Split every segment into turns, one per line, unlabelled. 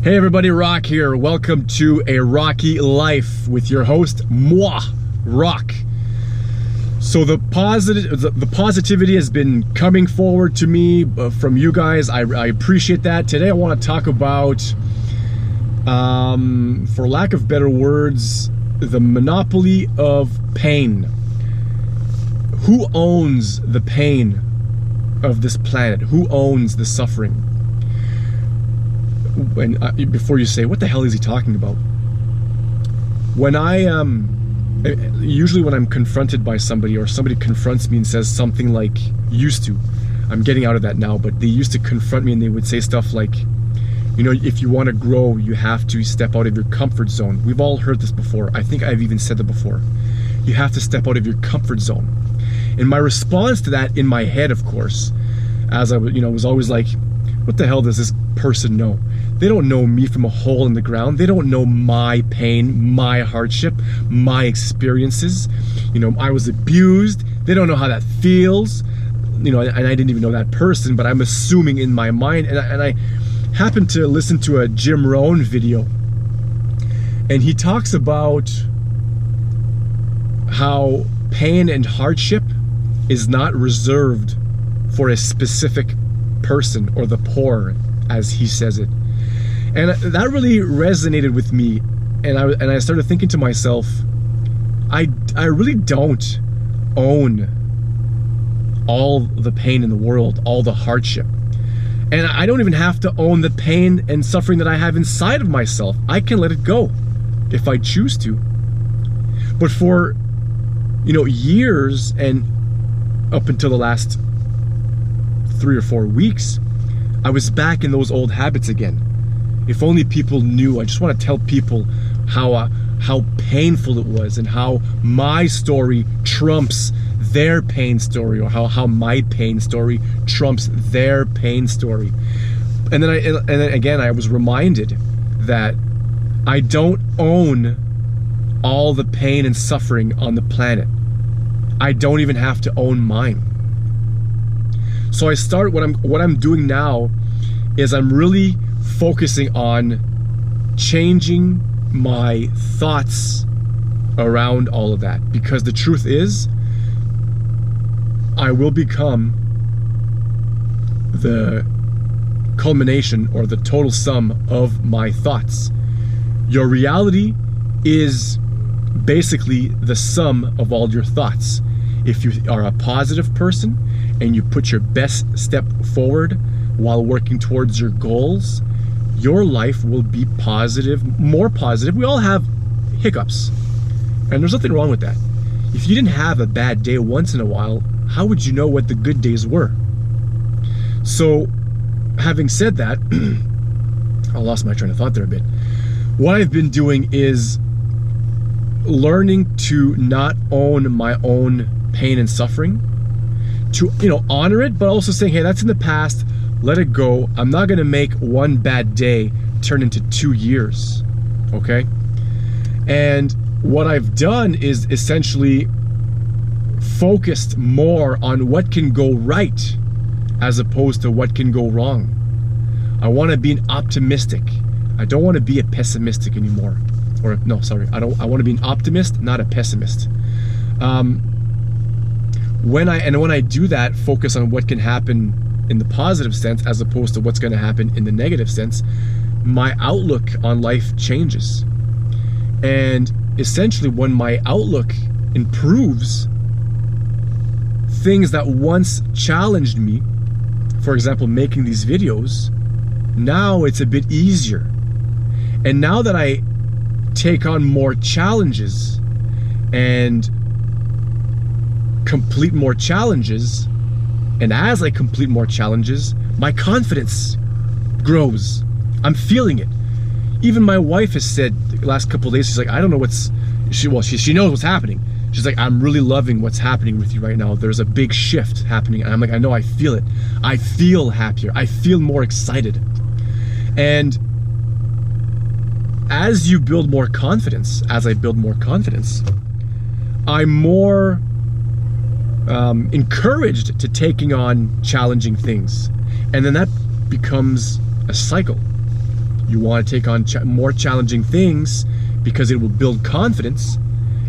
Hey everybody, Rock here. Welcome to A Rocky Life with your host, moi, Rock. So the positivity has been coming forward to me from you guys. I appreciate that. Today I want to talk about, for lack of better words, the monopoly of pain. Who owns the pain of this planet? Who owns the suffering? And before you say, what the hell is he talking about? When usually when I'm confronted by somebody, or somebody confronts me and says something like, used to, I'm getting out of that now, but they used to confront me and they would say stuff like, you know, if you want to grow, you have to step out of your comfort zone. We've all heard this before. I think I've even said that before. You have to step out of your comfort zone. And my response to that in my head, of course, as I was always like, what the hell does this person know? They don't know me from a hole in the ground. They don't know my pain, my hardship, my experiences. You know, I was abused. They don't know how that feels. You know, and I didn't even know that person, but I'm assuming in my mind. And I happened to listen to a Jim Rohn video, and he talks about how pain and hardship is not reserved for a specific person or the poor, as he says it. And that really resonated with me, and I started thinking to myself, I really don't own all the pain in the world, all the hardship. And I don't even have to own the pain and suffering that I have inside of myself. I can let it go if I choose to. But for, years and up until the last 3 or 4 weeks, I was back in those old habits again. If only people knew. I just want to tell people how painful it was, and how my story trumps their pain story, or how my pain story trumps their pain story. And then again I was reminded that I don't own all the pain and suffering on the planet. I don't even have to own mine. So what I'm doing now is I'm really focusing on changing my thoughts around all of that, because the truth is, I will become the culmination or the total sum of my thoughts. Your reality is basically the sum of all your thoughts. If you are a positive person and you put your best step forward while working towards your goals, your life will be positive, more positive. We all have hiccups, and there's nothing wrong with that. If you didn't have a bad day once in a while, how would you know what the good days were? So, having said that, I lost my train of thought there a bit. What I've been doing is learning to not own my own pain and suffering, to honor it, but also saying, hey, that's in the past, let it go. I'm not gonna make one bad day turn into 2 years, okay? And what I've done is essentially focused more on what can go right as opposed to what can go wrong. I wanna be an optimistic. I don't wanna be a pessimistic anymore. Or no, sorry, I wanna be an optimist, not a pessimist. When I do that, focus on what can happen in the positive sense as opposed to what's going to happen in the negative sense, my outlook on life changes. And essentially, when my outlook improves, things that once challenged me, for example, making these videos, now it's a bit easier. And now that I take on more challenges and complete more challenges, and as I complete more challenges, my confidence grows. I'm feeling it. Even my wife has said the last couple of days, she's like, I don't know she knows what's happening. She's like, I'm really loving what's happening with you right now. There's a big shift happening. And I'm like, I know, I feel it. I feel happier. I feel more excited. And as you build more confidence, as I build more confidence, I'm more encouraged to taking on challenging things. And then that becomes a cycle. You want to take on more challenging things because it will build confidence,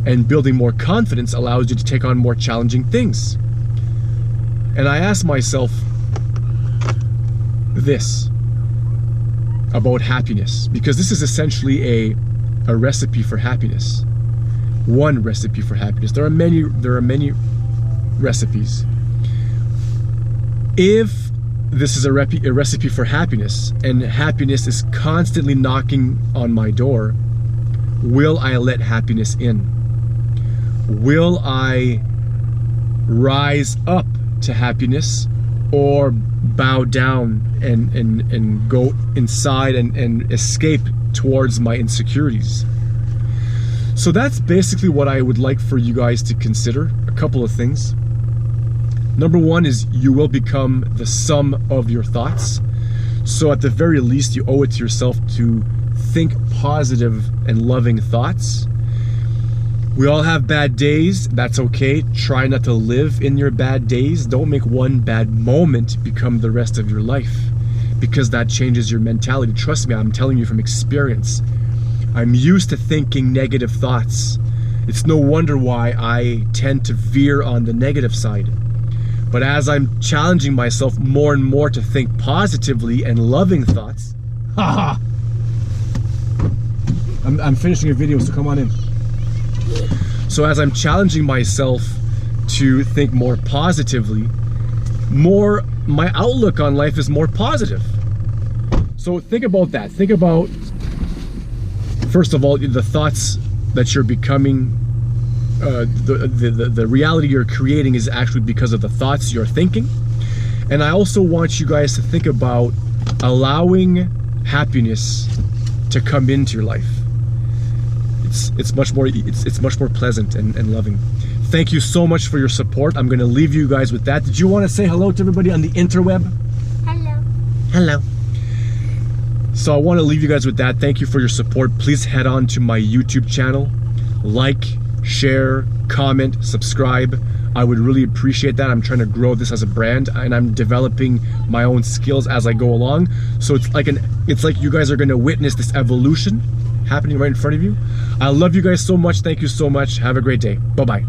and building more confidence allows you to take on more challenging things. And I ask myself this about happiness, because this is essentially a recipe for happiness. One recipe for happiness. There are many recipes. If this is a recipe for happiness, and happiness is constantly knocking on my door, will I let happiness in? Will I rise up to happiness, or bow down and go inside and escape towards my insecurities? So that's basically what I would like for you guys to consider. A couple of things. Number one is you will become the sum of your thoughts. So at the very least, you owe it to yourself to think positive and loving thoughts. We all have bad days. That's okay. Try not to live in your bad days. Don't make one bad moment become the rest of your life, because that changes your mentality. Trust me, I'm telling you from experience. I'm used to thinking negative thoughts. It's no wonder why I tend to veer on the negative side. But as I'm challenging myself more and more to think positively and loving thoughts, haha! I'm finishing a video, so come on in. So as I'm challenging myself to think more positively, my outlook on life is more positive. So think about that. Think about, first of all, the thoughts that you're becoming. The reality you're creating is actually because of the thoughts you're thinking. And I also want you guys to think about allowing happiness to come into your life. It's much more pleasant and loving. Thank you so much for your support. I'm going to leave you guys with that. Did you want to say hello to everybody on the interweb?
Hello.
Hello. So I want to leave you guys with that. Thank you for your support. Please head on to my YouTube channel. Like, share, comment, subscribe. I would really appreciate that. I'm trying to grow this as a brand, and I'm developing my own skills as I go along. So it's like you guys are going to witness this evolution happening right in front of you. I love you guys so much. Thank you so much. Have a great day. Bye-bye.